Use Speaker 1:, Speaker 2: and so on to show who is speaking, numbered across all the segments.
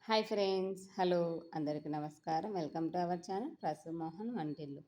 Speaker 1: Hi friends, hello అందరికీ నమస్కారం. Welcome to our channel Prasu Mohan వంటిల్లు.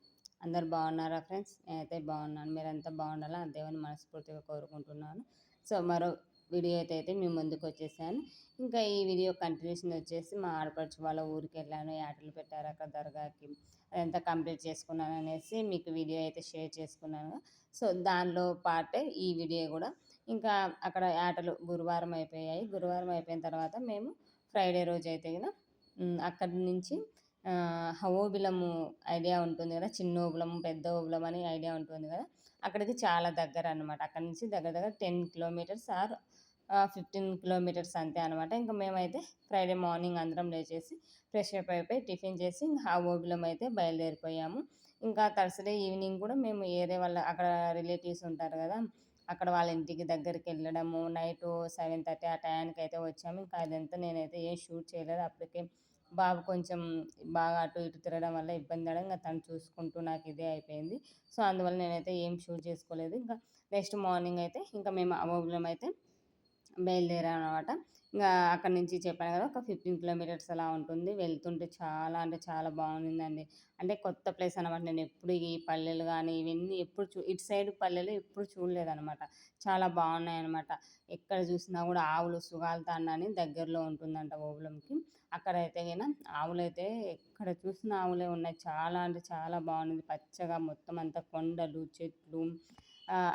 Speaker 1: అందరు బాగున్నారా ఫ్రెండ్స్? నేనైతే బాగున్నాను. మీరంతా బాగుండాలా ఆ దేవుని మనస్ఫూర్తిగా కోరుకుంటున్నాను. సో మరో వీడియో అయితే మీ ముందుకు వచ్చేసాను. ఇంకా ఈ వీడియో కంటిన్యూషన్ వచ్చేసి మా ఆడపడుచు వాళ్ళ ఊరికి వెళ్ళాను. యాటలు పెట్టారు అక్కడ దర్గాకి. అదంతా కంప్లీట్ చేసుకున్నాను అనేసి మీకు వీడియో అయితే షేర్ చేసుకున్నాను. సో దానిలో పార్టే ఈ వీడియో కూడా. ఇంకా అక్కడ యాటలు గురువారం అయిపోయాయి. గురువారం అయిపోయిన తర్వాత మేము ఫ్రైడే రోజు అయితే గిన అక్కడి నుంచి ఓబిలము ఐడియా ఉంటుంది కదా! చిన్న ఓబులం, పెద్ద ఓబులం అని ఐడియా ఉంటుంది కదా! అక్కడికి చాలా దగ్గర అనమాట. అక్కడి నుంచి దగ్గర దగ్గర 10 కిలోమీటర్స్ ఆర్ 15 కిలోమీటర్స్ అంతే అనమాట. ఇంక మేమైతే ఫ్రైడే మార్నింగ్ అందరం లేచేసి ఫ్రెష్ అప్ అయిపోయి టిఫిన్ చేసి ఓబిలం అయితే బయలుదేరిపోయాము. ఇంకా థర్స్‌డే ఈవినింగ్ కూడా మేము ఏరే వాళ్ళ అక్కడ రిలేటివ్స్ ఉంటారు కదా! అక్కడ వాళ్ళ ఇంటికి దగ్గరికి వెళ్ళడము. నైటు 7:30 ఆ టయానికైతే వచ్చాము. ఇంకా అదంతా నేనైతే ఏం షూట్ చేయలేదు. అప్పటికే బాబు కొంచెం బాగా అటు ఇటు తిరగడం వల్ల ఇబ్బంది పడడం, ఇంక తను చూసుకుంటూ నాకు ఇదే అయిపోయింది. సో అందువల్ల నేనైతే ఏం షూట్ చేసుకోలేదు. ఇంకా నెక్స్ట్ మార్నింగ్ అయితే ఇంకా మేము అమోబిలం అయితే బయలుదేరామనమాట. ఇంగా అక్కడి నుంచి చెప్పాను కదా! ఒక 15 కిలోమీటర్స్ అలా ఉంటుంది. వెళ్తుంటే చాలా అంటే చాలా బాగుండిందండి. అంటే కొత్త ప్లేస్ అనమాట. నేనెప్పుడు ఈ పల్లెలు గానీ, ఇవన్నీ ఎప్పుడు ఇటు సైడ్ పల్లెలు ఎప్పుడు చూడలేదనమాట. చాలా బాగున్నాయనమాట. ఎక్కడ చూసినా గూడా ఆవులు సుగాల్తాండ అని దగ్గరలో ఉంటుందంట ఓబులంకి. అక్కడైతే గిన ఆవులైతే ఎక్కడ చూసినా ఆవులే ఉన్నాయి. చాలా అంటే చాలా బాగుంది. పచ్చగా మొత్తం అంతా కొండలు, చెట్లు.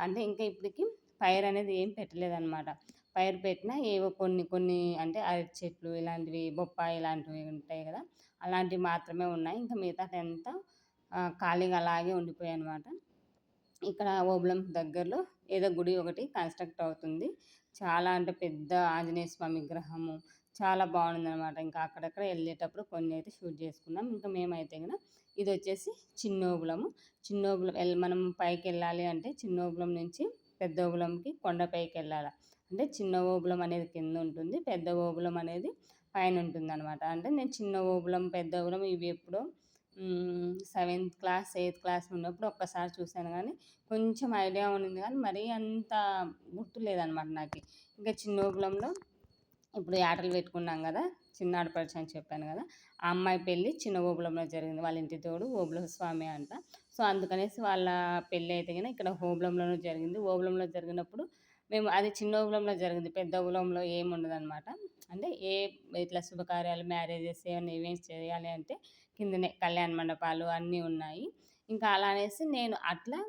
Speaker 1: అంటే ఇంకా ఇప్పటికి పైరనేది ఏం పెట్టలేదనమాట. పైరు పెట్టినా ఏవో కొన్ని కొన్ని అంటే అరటి చెట్లు ఇలాంటివి, బొప్పాయి ఇలాంటివి ఉంటాయి గదా! అలాంటివి మాత్రమే ఉన్నాయి. ఇంకా మిగతాదంతా ఖాళీగా అలాగే ఉండిపోయాయనమాట. ఇక్కడ ఓబులం దగ్గరలో ఏదో గుడి ఒకటి కన్‌స్ట్రక్ట్ అవుతుంది. చాలా అంటే పెద్ద ఆంజనేయ స్వామి విగ్రహము చాలా బాగుందనమాట. ఇంకా అక్కడక్కడ ఎళ్ళేటప్పుడు కొన్ని అయితే షూట్ చేసుకున్నాం. ఇంకా మేమైతే గిన ఇదొచ్చేసి చిన్నోబులము. చిన్నోబులం మనం పైకెళ్ళాలి అంటే చిన్నోబులం నుంచి పెద్ద ఓబులంకి కొండ పైకెళ్ళాల. అంటే చిన్న ఓబులం అనేది కిందుంటుంది. పెద్ద ఓబులం అనేది పైనుంటుందనమాట. అంటే నేను చిన్న ఓబులం, పెద్ద ఓబులం ఇవి ఎప్పుడో సెవెంత్ క్లాస్, ఎయిత్ క్లాస్‌లో ఉన్నప్పుడు ఒక్కసారి చూసాను గానీ, కొంచెం ఐడియా ఉండింది గానీ, మరీ అంత గుర్తులేదనమాట నాకి. ఇంకా చిన్నోబులంలో ఇప్పుడు యాటలు పెట్టుకున్నాం గదా! చిన్న ఆడపడుచు అని చెప్పాను గదా! ఆ అమ్మాయి పెళ్లి చిన్న ఓబులంలో జరిగింది. వాళ్ళ ఇంటి తోడు ఓబులం స్వామి అంట. సో, అందుకనేసి వాళ్ళ పెళ్లి అయితే గిన ఇక్కడ ఓబులంలోనే జరిగింది. ఓబులంలో జరిగినప్పుడు మేము అది చిన్న ఓబులంలో జరిగింది. పెద్ద ఓబులంలో ఏముండదనమాట. అంటే ఇట్లా శుభకార్యాలు, మ్యారేజెస్ ఏమన్నా ఈవెంట్స్ చేయాలి అంటే కిందనే కళ్యాణ మండపాలు అన్నీ ఉన్నాయి. ఇంకా అలా అనేసి నేను అట్లా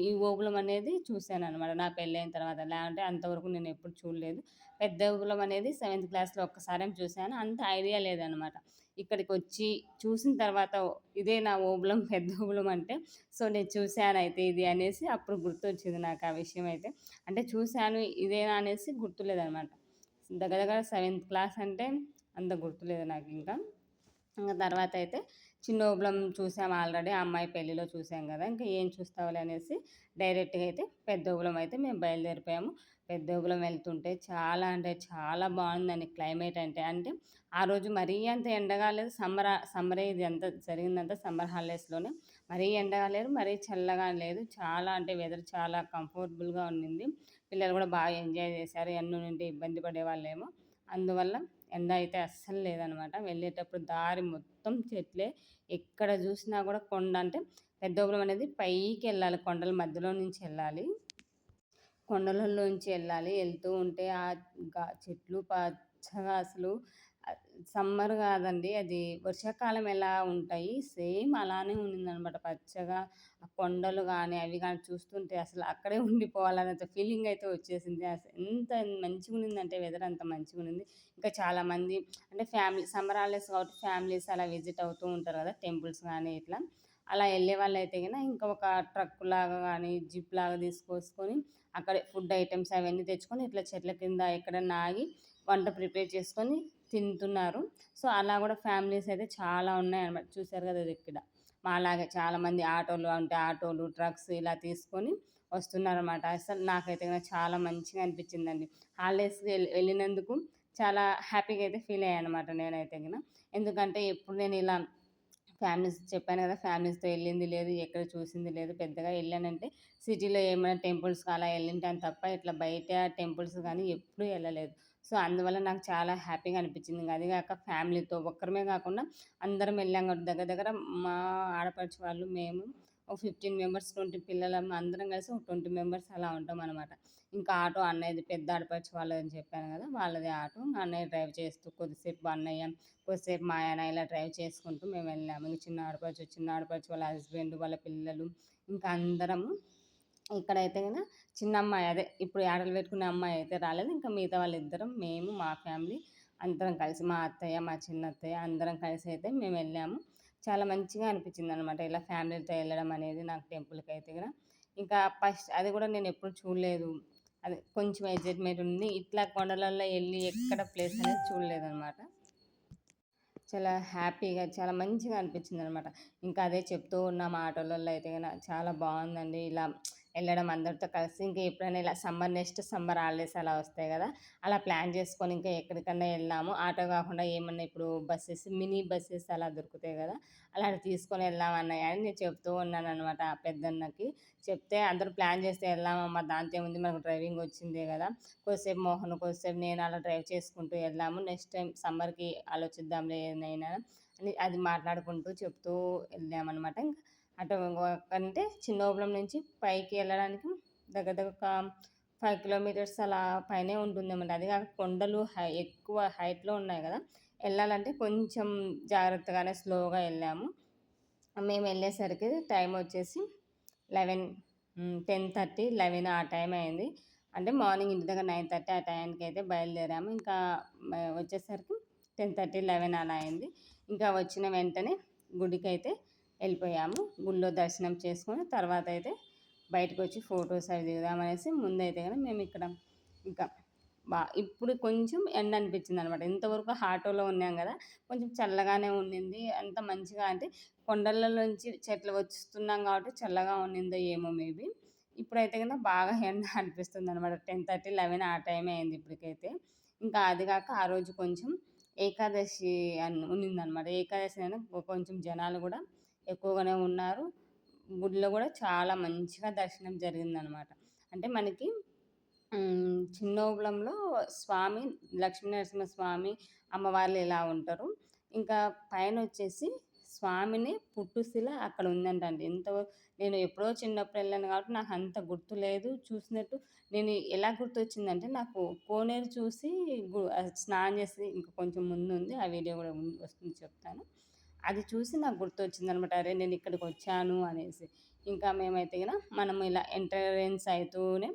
Speaker 1: ఈ ఓబులం అనేది చూసాననమాట నా పెళ్ళైన తర్వాత. లేదంటే అంతవరకు నేనెప్పుడు చూడలేదు. పెద్ద ఓబులం అనేది సెవెంత్ క్లాస్‌లో ఒక్కసారేమో చూసాను. అంత ఐడియా లేదనమాట. ఇక్కడికొచ్చి చూసిన తర్వాత ఇదే నా ఓబులం, పెద్ద ఓబులం అంటే సో, నేను చూసానయితే ఇది అనేసి అప్పుడు గుర్తొచ్చింది నాకు ఆ విషయం అయితే. అంటే చూసాను ఇదేనా అనేసి గుర్తులేదనమాట. దగ్గర దగ్గర సెవెంత్ క్లాస్ అంటే అంత గుర్తులేదు నాకింకా. ఇంక తర్వాతయితే చిన్న ఓబులం చూసాం ఆల్రెడీ. ఆ అమ్మాయి పెళ్ళిలో చూసాం గదా! ఇంక ఏం చూస్తాంలే అనేసి డైరెక్ట్‌గా అయితే పెద్ద ఓబులం అయితే మేము బయలుదేరిపోయాము. పెద్ద ఓబులం వెళ్తుంటే చాలా అంటే చాలా బావుందండి క్లైమేట్ అంటే. అంటే ఆ రోజు మరీ అంత ఎండగా లేదు. సమ్మరే ఇది అంతా జరిగిందంతా సమ్మర్ హాలిడేస్‌లోనే. మరీ ఎండగా లేదు, మరీ చల్లగా లేదు. చాలా అంటే వెదర్ చాలా కంఫర్టబుల్‌గా ఉండింది. పిల్లలు గూడా బాగా ఎంజాయ్ చేశారు. ఎండ నుండి ఇబ్బంది పడేవాళ్ళేమో. అందువల్ల ఎండ అయితే అస్సలు లేదనమాట. వెళ్ళేటప్పుడు దారి మొత్తం చెట్లే. ఎక్కడ చూసినా గూడా కొండ అంటే పెద్దోబులం అనేది పైకెళ్ళాలి. కొండల మధ్యలో నుంచి ఎళ్ళాలి. కొండలలోంచి ఎళ్ళాలి. ఎళ్తూ ఉంటే చెట్లు పచ్చగా అసలు ఆహ్, సమ్మర్ గాదండి. అది వర్షాకాలం ఎలా ఉంటాయి సేమ్ అలానే ఉండిందనమాట. పచ్చగా ఆ కొండలు గాని, అవి గాని చూస్తుంటే అసలు అక్కడే ఉండిపోవాలన్నంత ఫీలింగ్ అయితే వచ్చేసింది. ఎంత మంచిగుండిందంటే వెదర్ అంత మంచిగుండింది. ఇంకా చాలామంది అంటే సమ్మర్ హాలిడేస్ కాబట్టి ఫ్యామిలీస్ అలా విజిట్ అవుతూ ఉంటారు గదా! టెంపుల్స్ గాని ఇట్లా. అలా ఎళ్ళేవాళ్ళైతే గిన ఇంకా ఒక ట్రక్కులాగా గాని, జీప్‌లాగా తీసుకొసుకొని అక్కడే ఫుడ్ ఐటెమ్స్ అవన్నీ తెచ్చుకొని ఇట్లా చెట్ల కింద ఎక్కడన్నా ఆగి వంట ప్రిపేర్ చేసుకొని తింటున్నారు. సో, అలా గూడా ఫ్యామిలీస్ అయితే చాలా ఉన్నాయన్నమాట. చూసారు గదా! ఇక్కడ. మాలాగే చాలామంది ఆటోలు అంటే ఆటోలు, ట్రక్స్ ఇలా తీసుకొని వస్తున్నారన్నమాట. అసలు నాకైతే గనక చాలా మంచిగా అనిపించిందండి. హాలిడేస్‌కి వెళ్ళినందుకు చాలా హ్యాపీగా అయితే ఫీల్ అయ్యానన్నమాట నేనైతే గిన. ఎందుకంటే ఎప్పుడు నేను ఇలా ఫ్యామిలీస్ చెప్పాను గదా! ఫ్యామిలీస్‌తో ఎళ్ళింది లేదు. ఎక్కడ చూసింది లేదు. పెద్దగా ఎళ్ళానంటే సిటీలో ఏమైనా టెంపుల్స్‌కి అలా ఎళ్ళుంటాను తప్ప ఇట్లా బయట టెంపుల్స్ గానీ ఎప్పుడూ ఎళ్ళలేదు. సో, అందువల్ల నాకు చాలా హ్యాపీగా అనిపించింది. ఇంక అది గాక ఫ్యామిలీతో ఒక్కరమే గాకుండా అందరం వెళ్ళాం కాబట్టి దగ్గర దగ్గర మా ఆడపడుచు వాళ్ళు, మేము ఒక 15 మెంబర్స్, 20 పిల్లలం అందరం కలిసి ఒక 20 మెంబర్స్ అలా ఉంటామనమాట. ఇంకా ఆటో అన్నయ్యది పెద్ద ఆడపడుచు వాళ్ళదని చెప్పాను గదా! వాళ్ళది ఆటో. అన్నయ్య డ్రైవ్ చేస్తూ కొద్దిసేపు అన్నయ్య, కొద్దిసేపు మా ఆయన ఇలా డ్రైవ్ చేసుకుంటూ మేమెళ్ళాము. ఇంక చిన్న ఆడపడుచు వాళ్ళ హస్బెండ్, వాళ్ళ పిల్లలు ఇంకా అందరము ఇక్కడైతే చిన్నమ్మాయి అదే ఇప్పుడు యాడలు పెట్టుకునే అమ్మాయి అయితే రాలేదు. ఇంకా మిగతా వాళ్ళిద్దరం మేము, మా ఫ్యామిలీ అందరం కలిసి మా అత్తయ్య, మా చిన్నత్తయ్య అందరం కలిసి అయితే మేమెళ్ళాము. చాలా మంచిగా అనిపించిందనమాట. ఇలా ఫ్యామిలీతో వెళ్ళడం అనేది నాకు టెంపుల్‌కైతే ఇంకా ఫస్ట్ అది కూడా నేనెప్పుడు చూడలేదు. అది కొంచెం ఎక్సైట్‌మెంట్ ఉంది. ఇట్లా కొండలలో ఎళ్లి ఎక్కడ ప్లేస్ అనేది చూడలేదనమాట. చాలా హ్యాపీగా, చాలా మంచిగా అనిపించిందనమాట. ఇంకా అదే చెప్తూ ఉన్నాం ఆటోలలో అయితే చాలా బావుందండి. ఇలా ఎళ్ళడం అందరితో కలిసి ఇంకా ఎప్పుడైనా ఇలా నెక్స్ట్ సమ్మర్ హాలిడేస్ అలా వస్తాయి గదా! అలా ప్లాన్ చేసుకొని ఇంకా ఎక్కడికన్నా ఎళ్ళాము. ఆటో కాకుండా ఏమన్నా ఇప్పుడు మినీ బసెస్ అలా దొరుకుతాయి గదా! అలాంటివి తీసుకొని వెళ్దాం అన్నయ్య అని నేను చెప్తూ ఉన్నాననమాట ఆ పెద్దన్నకి. చెప్తే అందరూ ప్లాన్ చేస్తే ఎళ్దామమ్మా దాంతో ఏముంది మనకు డ్రైవింగ్ వచ్చిందే గదా! కొద్దిసేపు మోహన్, కొద్దిసేపు నేను అలా డ్రైవ్ చేసుకుంటూ వెళ్దాము. నెక్స్ట్ టైమ్ సమ్మర్‌కి ఆలోచిద్దాంలే ఏదైనా అని అది మాట్లాడుకుంటూ చెప్తూ వెళ్ళామనమాట. అటు అంటే చిన్నోబులం నుంచి పైకి వెళ్ళడానికి దగ్గర దగ్గర ఒక 5 కిలోమీటర్స్ అలా పైనే ఉంటుందన్నమాట. అది కాక కొండలు ఎక్కువ హైట్‌లో ఉన్నాయి గదా! ఎళ్ళాలంటే కొంచెం జాగ్రత్తగానే స్లోగా వెళ్ళాము. మేమెళ్ళేసరికి టైమొచ్చేసి 11 10:30, 11 ఆ టైం అయింది. అంటే మార్నింగ్ ఇంటి దగ్గర 9:30 ఆ టైంకైతే బయలుదేరాము. ఇంకా వచ్చేసరికి 10:30, 11 అలా అయింది. ఇంకా వచ్చిన వెంటనే గుడికైతే వెళ్ళిపోయాము. గుడిలో దర్శనం చేసుకొని తర్వాతయితే బయటకొచ్చి ఫోటోస్ అవి దిగుదామనేసి ముందైతే మేమిక్కడ ఇంకా ఇప్పుడు కొంచెం ఎండ అనిపించిందనమాట. ఇంతవరకు ఆటోలో ఉన్నాం గదా! కొంచెం చల్లగానే ఉండింది. అంత మంచిగా అంటే కొండలలోంచి చెట్లు వస్తున్నాం కాబట్టి చల్లగా ఉండిందో ఏమో మేబీ. ఇప్పుడైతే బాగా ఎండ అనిపిస్తుందనమాట. 10:30, 11 ఆ టైమే అయింది ఇప్పటికైతే. ఇంకా అది గాక ఆ రోజు కొంచెం ఏకాదశి ఉన్నిందనమాట. ఏకాదశి అని కొంచెం జనాలు గూడా ఎక్కువగానే ఉన్నారు. గుడిలో గూడా చాలా మంచిగా దర్శనం జరిగిందనమాట. అంటే మనకి చిన్నోబులంలో స్వామి లక్ష్మీనరసింహస్వామి, అమ్మవార్లు ఇలా ఉంటారు. ఇంకా పైనొచ్చేసి స్వామిని పుట్టుశిల అక్కడ ఉందంటండి. నేను ఎప్పుడో చిన్నప్పుడు వెళ్ళాను కాబట్టి నాకంత గుర్తులేదు. చూసినట్టు నేను ఎలా గుర్తొచ్చిందంటే నాకు కోనేరు చూసి స్నానం చేసి ఇంకా కొంచెం ముందుంది. ఆ వీడియో గూడా వస్తుంది చెప్తాను. అది చూసి నాకు గుర్తొచ్చిందనమాట. అరే! నేనిక్కడికొచ్చాను అనేసి. ఇంకా మేమైతే మనం ఇలా ఎంట్రన్స్ అయితూనే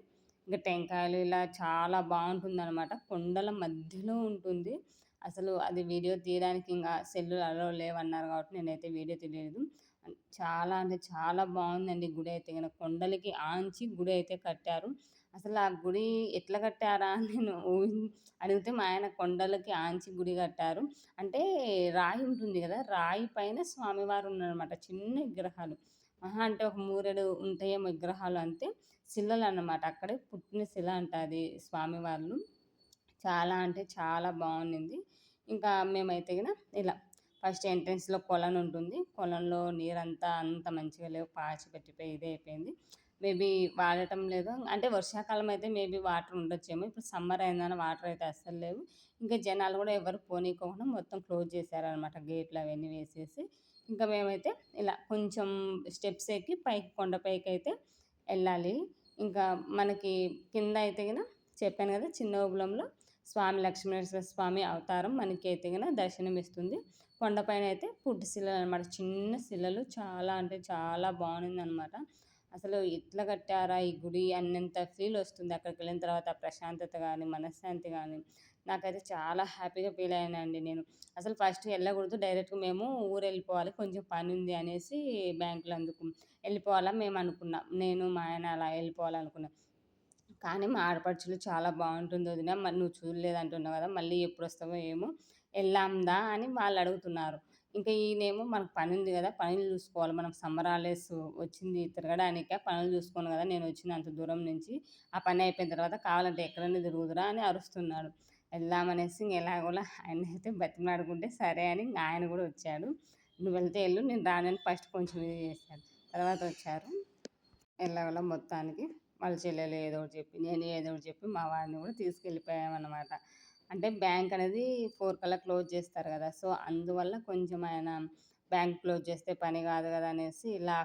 Speaker 1: ఇంక టెంకాయలు ఇలా చాలా బావుంటుందనమాట. కొండల మధ్యలో ఉంటుంది. అసలు అది వీడియో తీయడానికి సెల్లులు అలో లేవన్నారు కాబట్టి నేనైతే వీడియో తీయలేదు. చాలా అంటే చాలా బావుందండి గుడైతే కొండలకి ఆంచి గుడి అయితే కట్టారు. అసలు ఆ గుడి ఎట్లా కట్టారా అని నేను అడిగితే మా ఆయన కొండలకి ఆంచి గుడి కట్టారు. అంటే రాయి ఉంటుంది గదా! రాయి పైన స్వామివారు ఉన్నారనమాట. చిన్న విగ్రహాలు. మహా అంటే ఒక మూరెడు ఉంటాయేమో విగ్రహాలు అంతే. శిలలన్నమాట. అక్కడే పుట్టిన శిల అంట అది స్వామివార్లు. చాలా అంటే చాలా బావుండింది. ఇంకా మేమైతే ఇలా ఫస్ట్ ఎంట్రన్స్‌లో కొలనుంటుంది. కొలనులో నీరంతా అంత మంచిగా లేవు. పాచి పట్టిపోయి ఇదయిపోయింది. మేబీ వాడటం లేదు. అంటే వర్షాకాలం అయితే మేబీ వాటర్ ఉండొచ్చేమో. ఇప్పుడు సమ్మర్ అయిందని వాటర్ అయితే అస్సలు లేవు. ఇంకా జనాలు గూడా ఎవరు పోనీకోకుండా మొత్తం క్లోజ్ చేశారనమాట. గేట్లు అవన్నీ వేసేసి. ఇంకా మేమైతే ఇలా కొంచెం స్టెప్స్ ఎక్కి కొండ పైకైతే ఎళ్ళాలి. ఇంకా మనకి కింద అయితే చెప్పాను గదా! చిన్న ఓబులంలో స్వామి లక్ష్మీనరసింహ స్వామి అవతారం మనకైతే దర్శనమిస్తుంది. కొండపైన అయితే పుట్టి శిలలనమాట. చిన్న శిలలు చాలా అంటే చాలా బావుండిందనమాట. అసలు ఎట్లా కట్టారా ఈ గుడి అన్నంత ఫీలొస్తుంది అక్కడికెళ్ళిన తర్వాత. ప్రశాంతత గానీ, మనశ్శాంతి గానీ నాకైతే చాలా హ్యాపీగా ఫీల్ అయ్యానండి నేను. అసలు ఫస్ట్ ఎళ్ళకూడదు డైరెక్ట్‌గా మేము ఊరెళ్ళిపోవాలి. కొంచెం పనుంది అనేసి బ్యాంకులో అందుకు వెళ్ళిపోవాలా మేమనుకున్నాం. నేను, మా ఆయన అలా వెళ్ళిపోవాలనుకున్నాం. కానీ మా ఆడపడుచులు చాలా బావుంటుంది వదిన. మరి నువ్వు చూడలేదంటున్నావు గదా! మళ్ళీ ఎప్పుడొస్తావో ఏమో ఎళ్దాం దా అని వాళ్ళడుగుతున్నారు. ఇంకా ఈయనేమో మనకు పనుంది గదా! పనులు జూసుకోవాలి. మనకు సమ్మర్ హాలిడేస్ వచ్చింది తిరగడానికా, పనులు జూసుకోను గదా! నేనొచ్చింది అంత దూరం నుంచి. ఆ పని అయిపోయిన తర్వాత కావాలంటే ఎక్కడైనా తిరుగుదురా అని అరుస్తున్నాడు. ఎళ్దామనేసి ఎలాగోలా ఆయన్నయితే బతిమలాడుకుంటే సరే అని ఆయన గూడా వచ్చాడు. "నువ్వెళ్తే ఎళ్ళు నేను రానని" ఫస్ట్ కొంచెం ఇది చేశాడు. తర్వాత వచ్చారు. ఎలాగోలా మొత్తానికి వాళ్ళ చెల్లెలు ఏదో ఒకటి చెప్పి, నేను ఏదో ఒకటి చెప్పి మా వాడిని కూడా తీసుకెళ్ళిపోయామన్నమాట. అంటే బ్యాంక్ అనేది 4 కల్లా క్లోజ్ చేస్తారు కదా! సో, అందువల్ల కొంచెం ఆయన బ్యాంక్ క్లోజ్ చేస్తే పని కాదు కదా! అనేసి ఇలా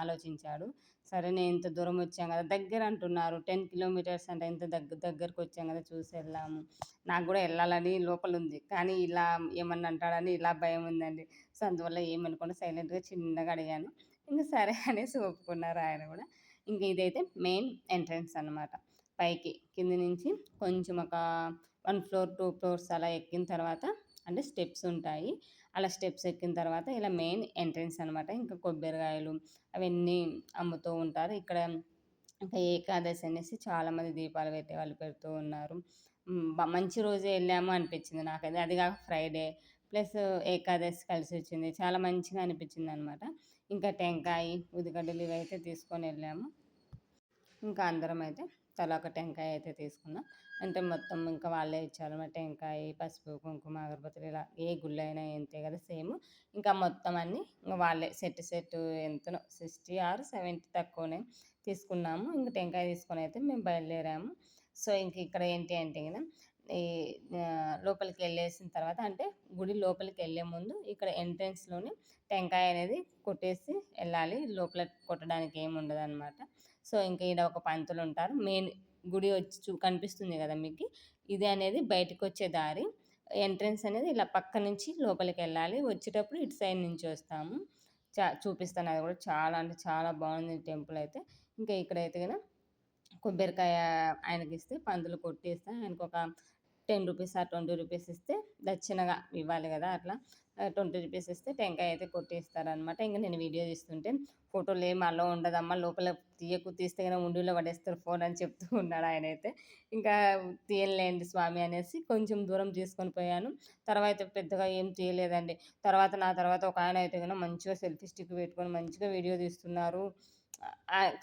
Speaker 1: ఆలోచించాడు. సరే నేను ఇంత దూరం వచ్చాం కదా! దగ్గర అంటున్నారు. 10 కిలోమీటర్స్ అంటే ఇంత దగ్గరకొచ్చాం కదా! చూసి వెళ్దాము. నాకు కూడా ఎళ్ళాలని లోపలుంది. కానీ ఇలా ఏమన్నా అంటాడని ఇలా భయముందండి. సో, అందువల్ల ఏమనకుండా సైలెంట్‌గా చిన్నగా అడిగాను. ఇంక సరే అనేసి ఒప్పుకున్నారు ఆయన గూడా. ఇంక ఇదైతే మెయిన్ ఎంట్రన్స్ అనమాట. పైకి కింది నుంచి కొంచెం ఒక 1 ఫ్లోర్, 2 ఫ్లోర్స్ అలా ఎక్కిన తర్వాత అంటే స్టెప్స్ ఉంటాయి. అలా స్టెప్స్ ఎక్కిన తర్వాత ఇలా మెయిన్ ఎంట్రన్స్ అనమాట. ఇంకా కొబ్బరికాయలు అవన్నీ అమ్ముతూ ఉంటారు. ఇక్కడ ఇంకా ఏకాదశి అనేసి చాలామంది దీపాలు పెట్టేవాళ్ళు పెడుతూ ఉన్నారు. మంచి రోజే ఎళ్ళాము అనిపించింది నాకైతే. అది కాక ఫ్రైడే ప్లస్ ఏకాదశి కలిసొచ్చింది. చాలా మంచిగా అనిపించిందనమాట. ఇంకా టెంకాయి, ఉదిగడ్డలు ఇవైతే తీసుకొనెళ్ళాము. ఇంకా అందరమైతే తలా ఒక టెంకాయ అయితే తీసుకున్నాం. అంటే మొత్తం ఇంకా వాళ్ళే ఇచ్చారన్నమాట. టెంకాయ, పసుపు, కుంకుమ, అగరబత్తులు ఇలా ఏ గుళ్ళో అయినా ఇంతే కదా సేమ్. ఇంకా మొత్తం అన్నీ ఇంక వాళ్ళే సెట్ ఎంతనో 60 ఆర్ 70 తక్కువనే తీసుకున్నాము. ఇంక టెంకాయ తీసుకొనైతే మేము బయలుదేరాము. సో, ఇంక ఇక్కడ ఏంటి అంటే గిన ఈ లోపలికెళ్ళేసిన తర్వాత అంటే గుడి లోపలికెళ్ళే ముందు ఇక్కడ ఎంట్రన్స్‌లోనే టెంకాయ అనేది కొట్టేసి ఎళ్ళాలి. లోపల కొట్టడానికి ఏముండదనమాట. సో, ఇంక ఈడ ఒక పంతులుంటారు. మెయిన్ గుడి వచ్చి కనిపిస్తుంది గదా మీకి. ఇది అనేది బయటికొచ్చే దారి. ఎంట్రన్స్ అనేది ఇలా పక్క నుంచి లోపలికెళ్ళాలి. వచ్చేటప్పుడు ఇటు సైడ్ నుంచి వస్తాము. చూపిస్తాను అది గూడా చాలా అంటే చాలా బావుంది టెంపుల్ అయితే. ఇంకా ఇక్కడైతే గిన కొబ్బరికాయ ఆయనకిస్తే పంతులు కొట్టేస్తే ఆయనకొక రూ. 10 ఆర్ రూ. 20 ఇస్తే దక్షిణగా ఇవ్వాలి గదా! అట్లా రూ. 20 ఇస్తే టెంకాయ అయితే కొట్టిస్తారనమాట. ఇంక నేను వీడియో తీస్తుంటే ఫోటోలేమి అలో ఉండదమ్మా లోపల తీయకు, తీస్తే గనక హుండీలో పడేస్తారు ఫోన్ అని చెప్తూ ఉన్నాడు ఆయనైతే. ఇంకా తీయనులేండి స్వామి అనేసి కొంచెం దూరం తీసుకొని పోయాను. తర్వాత పెద్దగా ఏం తీయలేదండి. నా తర్వాత ఒక ఆయన అయితే గన మంచిగా సెల్ఫీ స్టిక్ పెట్టుకొని మంచిగా వీడియో తీస్తున్నారు.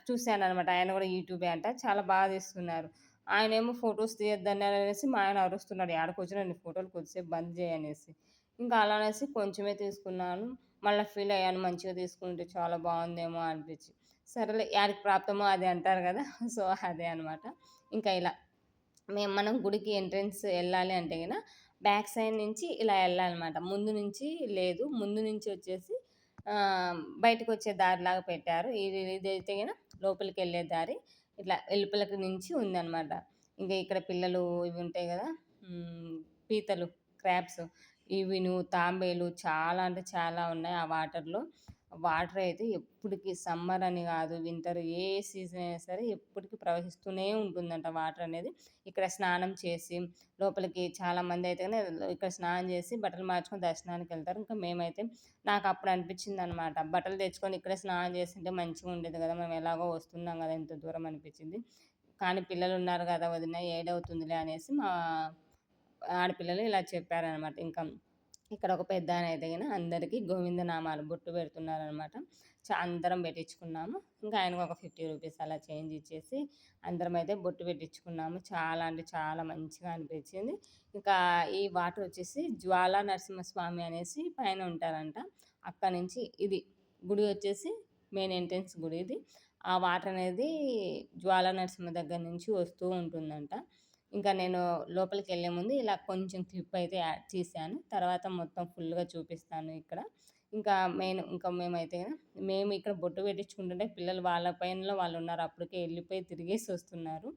Speaker 1: చూసాననమాట. ఆయన గూడా యూట్యూబే అంట. చాలా బాగా తీస్తున్నారు. ఆయనేమో ఫోటోస్ తీయొద్దన్నారనేసి మా ఆయన అరుస్తున్నాడు. "యాడకొచ్చినా నీ ఫోటోలు కొద్దిసేపు బంద్ జెయి" అనేసి. ఇంకా అలా అనేసి కొంచెమే తీసుకున్నాను. మళ్ళా ఫీల్ అయ్యాను మంచిగా తీసుకుంటే చాలా బావుందేమో అనిపిచ్చి. సరేలే యాడికి ప్రాప్తమో అది అంటారు గదా! సో, అదే అనమాట. ఇంకా ఇలా మనం గుడికి ఎంట్రన్స్ ఎళ్ళాలి అంటే గిన బ్యాక్ సైడ్ నుంచి ఇలా ఎళ్ళాలనమాట. ముందు నుంచి లేదు. ముందు నుంచి వచ్చేసి బయటకొచ్చే దారిలాగా పెట్టారు. ఇదైతే గిన లోపలికెళ్ళే దారి. ఇట్లా వెలుపలకి నుంచి ఉందనమాట. ఇంక ఇక్కడ పిల్లలు ఇవి ఉంటాయి గదా! పీతలు, క్రాబ్స్ ఇవిను, తాంబేలు చాలా అంటే చాలా ఉన్నాయి ఆ వాటర్‌లో. వాటర్ అయితే ఎప్పటికి సమ్మర్ అని గాదు, వింటర్ ఏ సీజన్ అయినా సరే ఎప్పటికి ప్రవహిస్తూనే ఉంటుందంట వాటర్ అనేది. ఇక్కడ స్నానం చేసి లోపలికి చాలామందయితే గాని ఇక్కడ స్నానం చేసి బట్టలు మార్చుకొని దర్శనానికెళ్తారు. ఇంకా మేమైతే నాకప్పుడు అనిపించిందనమాట. బట్టలు తెచ్చుకొని ఇక్కడే స్నానం చేసుంటే మంచిగుండేది గదా! మేము ఎలాగో వస్తున్నాం గదా! ఇంత దూరం అనిపించింది. కానీ పిల్లలున్నారు గదా వదిన ఏడవుతుందిలే అనేసి మా ఆడపిల్లలు ఇలా చెప్పారనమాట. ఇంకా ఇక్కడ ఒక పెద్దాయన అయితే గిన అందరికీ గోవిందనామాలు బొట్టు పెడుతున్నారనమాట. అందరం పెట్టించుకున్నాము. ఇంకా ఆయనకు ఒక రూ. 50 అలా చేంజ్ ఇచ్చేసి అందరమైతే బొట్టు పెట్టించుకున్నాము. చాలా అంటే చాలా మంచిగా అనిపించింది. ఇంకా ఈ వాటర్ వచ్చేసి జ్వాలా నరసింహస్వామి అనేసి పైన ఉంటారంట. అక్కడి నుంచి ఇది గుడి వచ్చేసి మెయిన్ ఎంట్రన్స్ గుడి ఇది. ఆ వాటర్ అనేది జ్వాలా నరసింహ దగ్గర నుంచి వస్తూ ఉంటుందంట. ఇంకా నేను లోపలికెళ్ళే ముందు ఇలా కొంచెం క్లిప్ అయితే తీశాను. తర్వాత మొత్తం ఫుల్‌గా చూపిస్తాను ఇక్కడ. ఇంకా ఇంకా మేమైతే మేము ఇక్కడ బొట్టు పెట్టించుకుంటుంటే పిల్లలు వాళ్ళ పనుల్లో వాళ్ళున్నారు. అప్పటికే ఎళ్ళిపోయి తిరిగేసొస్తున్నారు.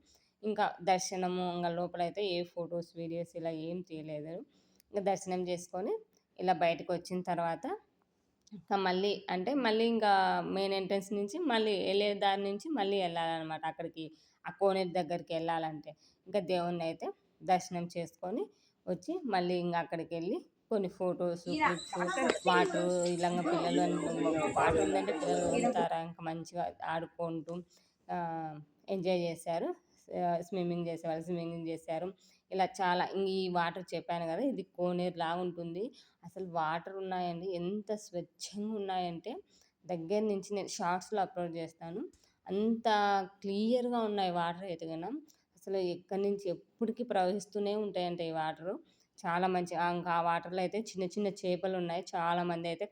Speaker 1: ఇంకా దర్శనము ఇంగ లోపలైతే ఏ ఫోటోస్, వీడియోస్ ఇలా ఏం తీయలేదు. ఇంక దర్శనం చేసుకొని ఇలా బయటకొచ్చిన తర్వాత ఇంకా మళ్ళీ ఇంకా మెయిన్ ఎంట్రన్స్ నుంచి మళ్ళీ ఎళ్ళే దారి నుంచి మళ్ళీ ఎళ్ళాలనమాట అక్కడికి. ఆ కోనేరు దగ్గరికెళ్ళాలంటే. ఇంకా దేవుడినైతే దర్శనం చేసుకొని వచ్చి మళ్ళీ ఇంగ అక్కడికెళ్ళి కొన్ని ఫోటోసు, క్లిప్సు, వాటరు ఇలాగ పిల్లలు వాటర్ ఉందంటే పిల్లలు వదులుతారా ఇంక మంచిగా ఆడుకుంటూ ఎంజాయ్ చేశారు. స్విమ్మింగ్ చేశారు. ఇలా చాలా ఈ వాటర్ చెప్పాను గదా! ఇది కోనేరులాగుంటుంది. అసలు వాటర్ ఉన్నాయండి. ఎంత స్వచ్ఛంగా ఉన్నాయంటే దగ్గర నుంచి నేను షార్ట్స్‌లో అప్‌లోడ్ చేస్తాను. అంత క్లియర్‌గా ఉన్నాయి వాటర్ అయితే గన. అసలు ఎక్కడి నుంచి ఎప్పటికి ప్రవహిస్తూనే ఉంటాయంట ఈ వాటరు. చాలా ఇంకా ఆ వాటర్‌లో అయితే చిన్న చిన్న చేపలున్నాయి. చాలామందయితే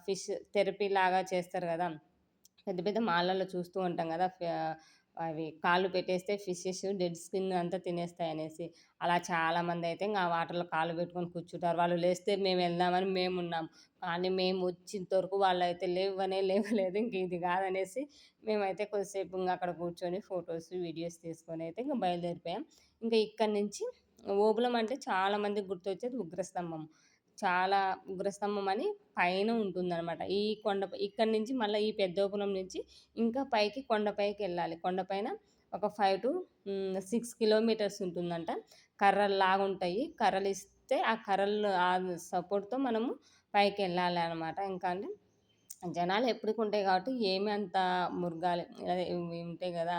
Speaker 1: ఫిష్ థెరపీలాగా చేస్తారు గదా! పెద్ద పెద్ద మాల్‌లలో చూస్తూ ఉంటాం గదా! అవి కాళ్ళు పెట్టేస్తే ఫిషెస్ డెడ్ స్కిన్ అంతా తినేస్తాయనేసి. అలా చాలామందయితే ఇంగ ఆ వాటర్‌లో కాళ్ళు పెట్టుకొని కూర్చుంటారు. వాళ్ళు లేస్తే మేము వెళ్దామని మేమున్నాం. కానీ మేము వచ్చేంత వరకు వాళ్ళైతే లేవనే లేవలేదు. ఇంక ఇది కాదనేసి మేమైతే కొద్దిసేపు ఇంగ అక్కడ కూర్చొని ఫోటోస్, వీడియోస్ తీసుకొనైతే ఇంక బయలుదేరిపోయాం. ఇంకా ఇక్కడి నుంచి ఓబులం అంటే చాలా మందికి గుర్తొచ్చేది ఉగ్రస్తంభం. చాలా ఉగ్రస్తంభం అని పైన ఉంటుందనమాట. ఈ ఇక్కడి నుంచి మళ్ళా ఈ పెద్దోపులం నుంచి ఇంకా పైకి కొండ పైకెళ్ళాలి. కొండపైన ఒక 5-6 కిలోమీటర్స్ ఉంటుందంట. కర్రల్లాగుంటాయి. కర్రలిస్తే ఆ కర్రలు సపోర్ట్‌తో మనము పైకెళ్ళాలనమాట. ఇంకా అంటే జనాలు ఎప్పటికుంటాయి కాబట్టి ఏమి అంత మురగాలి అదే ఇవి ఉంటాయి గదా!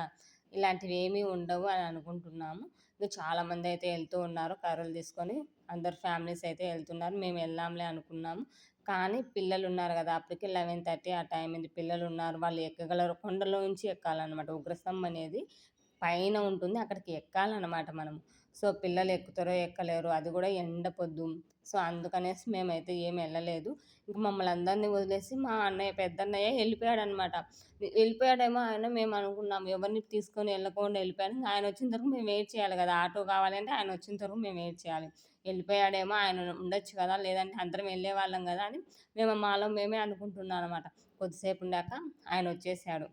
Speaker 1: ఇలాంటివేమీ ఉండవు అని అనుకుంటున్నాము. ఇంక చాలామందయితే ఎళ్తూ ఉన్నారు కర్రలు తీసుకొని. అందరు ఫ్యామిలీస్ అయితే ఎళ్తున్నారు. మేము వెళ్దాంలే అనుకున్నాము. కానీ పిల్లలున్నారు గదా! అప్పటికే 11:30 ఆ టైం అయింది. పిల్లలున్నారు. వాళ్ళు ఎక్కగలరు. కొండలో నుంచి ఎక్కాలనమాట. ఉగ్రస్తంభం అనేది పైన ఉంటుంది. అక్కడికి ఎక్కాలనమాట మనం. సో, పిల్లలు ఎక్కుతారో ఎక్కలేరో అది గూడా ఎండ పొద్దు. సో, అందుకనేసి మేమైతే ఏమి ఎళ్ళలేదు. ఇంక మమ్మల్ని అందరిని వదిలేసి మా అన్నయ్య పెద్దన్నయ్య ఎళ్ళిపోయాడనమాట. వెళ్ళిపోయాడేమో ఆయన మేమనుకున్నాం. ఎవరిని తీసుకొని ఎళ్ళకుండా ఎళ్ళిపోయాడు. ఆయనొచ్చేంత వరకు మేము వెయిట్ చేయాలి గదా! ఆటో కావాలంటే ఆయనొచ్చేంత వరకు మేము వెయిట్ చేయాలి. ఎళ్ళిపోయాడేమో ఆయన ఉండొచ్చు కదా! లేదంటే అందరం ఎళ్ళేవాళ్ళం గదా! అని మేము మాలో మేమే అనుకుంటున్నామనమాట. కొద్దిసేపు ఉండాక ఆయనొచ్చేసాడు.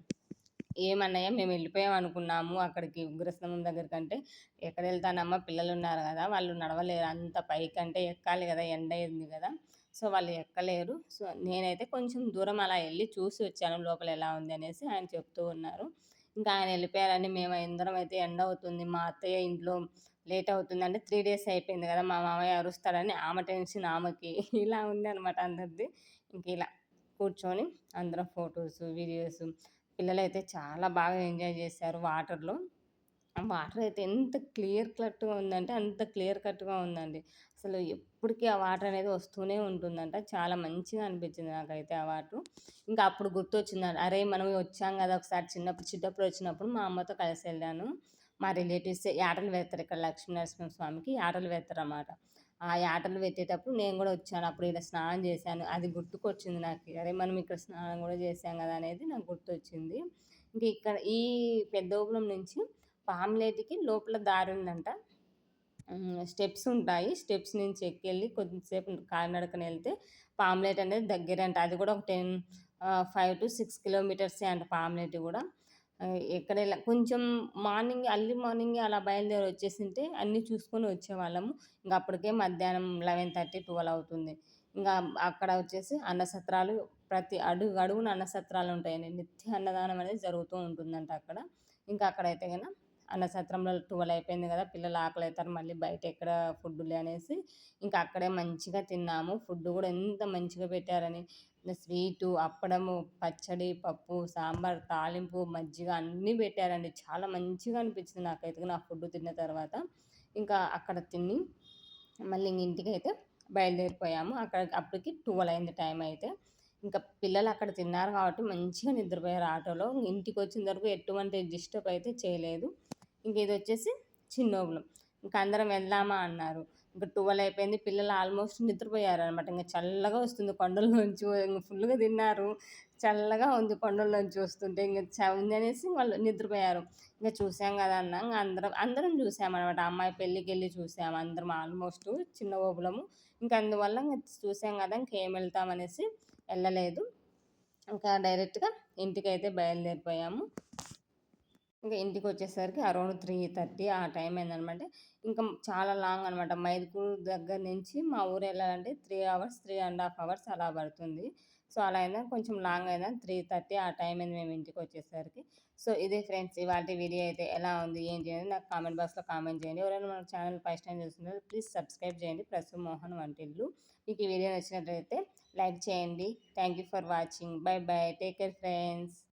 Speaker 1: "ఏమన్నయ్య మేమెళ్ళిపోయాం అనుకున్నాము అక్కడికి ఉగ్రస్తంభం దగ్గరికంటే." "ఎక్కడెళ్తానమ్మా పిల్లలున్నారు గదా! వాళ్ళు నడవలేరు అంత పైకంటే ఎక్కాలి గదా! ఎండ ఉంది గదా! సో, వాళ్ళు ఎక్కలేరు. సో, నేనైతే కొంచెం దూరం అలా ఎళ్లి చూసి వచ్చాను లోపల ఎలా ఉంది అనేసి" ఆయన చెప్తూ ఉన్నారు. ఇంకా ఆయన ఎళ్ళిపోయారని మేమందరం అయితే ఎండ అవుతుంది. మా అత్తయ్య ఇంట్లో లేట్ అవుతుంది. అంటే 3 డేస్ అయిపోయింది గదా! మా మామయ్య అరుస్తాడని ఆమె టెన్షన్ ఆమెకి. ఇలా ఉందనమాట అందరిది. ఇంకిలా కూర్చొని అందరం ఫోటోసు, వీడియోసు పిల్లలైతే చాలా బాగా ఎంజాయ్ జేశారు వాటర్‌లో. ఆ వాటర్ అయితే ఎంత క్లియర్ కట్‌గా ఉందంటే, అంత క్లియర్ కట్‌గా ఉందండి. అసలు ఎప్పటికి ఆ వాటర్ అనేది వస్తూనే ఉంటుందంట. చాలా మంచిగా అనిపించింది నాకైతే ఆ వాటరు. ఇంకా అప్పుడు గుర్తొచ్చిందండి. అరే! మనం వచ్చాం గదా! ఒకసారి చిన్నప్పుడు వచ్చినప్పుడు మా అమ్మతో కలిసి ఎళ్ళాను. మా రిలేటివ్సే యాటలు వేస్తారు ఇక్కడ లక్ష్మీనరసింహ స్వామికి యాటలు వేస్తారన్నమాట. ఆ యాటలు పెట్టేటప్పుడు నేను గూడా వచ్చాను. అప్పుడు ఈడ స్నానం చేశాను. అది గుర్తుకొచ్చింది నాకు. అరే! మనం ఇక్కడ స్నానం గూడా చేశాం గదా! అనేది నాకు గుర్తొచ్చింది. ఇంక ఇక్కడ ఈ పెద్దోబులం నుంచి పాములేటికి లోపల దారుందంట. స్టెప్స్ ఉంటాయి. స్టెప్స్ నుంచి ఎక్కెళ్ళి కొద్దిసేపు కాలినడకన ఎళ్తే పాములేట్ అనేది దగ్గరంట. అది కూడా ఒక 5-6 కిలోమీటర్సే అంట పాములేటి గూడా. ఎక్కడెళ్ళ కొంచెం ఎర్లీ మార్నింగే అలా బయలుదేరి వచ్చేసుంటే అన్నీ చూసుకొని వచ్చేవాళ్ళము. ఇంక అప్పటికే మధ్యాహ్నం 11:30, 12 అవుతుంది. ఇంగా అక్కడ వచ్చేసి అన్న సత్రాలు ప్రతి అడుగు అడుగున అన్న సత్రాలుంటాయండి. నిత్య అన్నదానం అనేది జరుగుతూ ఉంటుందంట అక్కడ. ఇంకా అక్కడైతే గన అన్న సత్రంలో 12 అయిపోయింది గదా! పిల్లలు ఆకలైతారు మళ్ళీ బయట ఎక్కడ ఫుడ్‌లే అనేసి ఇంకా అక్కడే మంచిగా తిన్నాము. ఫుడ్ గూడా ఎంత మంచిగా పెట్టారని స్వీటు, అప్పడము, పచ్చడి, పప్పు, సాంబార్, తాలింపు, మజ్జిగ అన్నీ పెట్టారండి. చాలా మంచిగా అనిపించింది నాకైతే నా ఫుడ్ తిన్న తర్వాత. ఇంకా అక్కడ తిని మళ్ళీ ఇంటికైతే బయలుదేరిపోయాము. అప్పటికి 12 అయింది టైం అయితే. ఇంకా పిల్లలు అక్కడ తిన్నారు కాబట్టి మంచిగా నిద్రపోయారు ఆటోలో. ఇంటికొచ్చిన వరకు ఎటువంటి డిస్టర్బ్ అయితే చేయలేదు. ఇంక ఇదొచ్చేసి చిన్నోగులం. ఇంక అందరం వెళ్దామా అన్నారు. ఇంక 12 అయిపోయింది. పిల్లలు ఆల్మోస్ట్ నిద్రపోయారనమాట. ఇంక చల్లగా వస్తుంది కొండల్లోంచి ఇంగ ఫుల్లుగా తిన్నారు. చల్లగా ఉంది కొండల్లోంచి వస్తుంటే ఇంగ ఉందనేసి వాళ్ళు నిద్రపోయారు. ఇంక చూసాం గదా! ఇంగ అందరం చూసామనమాట. అమ్మాయి పెళ్ళికెళ్ళి చూసాము అందరం ఆల్మోస్ట్ చిన్న ఓబులము. ఇంక అందువల్ల చూసాం గదా! ఇంకేం వెళ్తామనేసి ఎళ్ళలేదు. ఇంకా డైరెక్ట్‌గా ఇంటికైతే బయలుదేరిపోయాము. ఇంక ఇంటికొచ్చేసరికి అరౌండ్ 3:30 ఆ టైం అయిందనమాట. ఇంకా చాలా లాంగ్ అనమాట. మైదుకూరు దగ్గర నుంచి మా ఊరెళ్ళాలంటే 3 అవర్స్, 3½ అవర్స్ అలా పడుతుంది. సో, అలా అయిందని కొంచెం లాంగ్ అయిందని 3:30 ఆ టైం అయింది మేము ఇంటికొచ్చేసరికి. సో, ఇదే ఫ్రెండ్స్ ఇవాల్టి వీడియో అయితే ఎలా ఉంది, ఏంటి అనేది నాకు కామెంట్ బాక్స్‌లో కామెంట్ చేయండి. ఎవరైనా మన ఛానల్ ఫస్ట్ టైమ్ చూస్తున్నట్లయితే ప్లీజ్ సబ్స్క్రైబ్ చేయండి. మోహన్ వంటిల్లు. మీకు ఈ వీడియో నచ్చినట్లయితే లైక్ చేయండి. Thank you for watching. By by. Take care friends.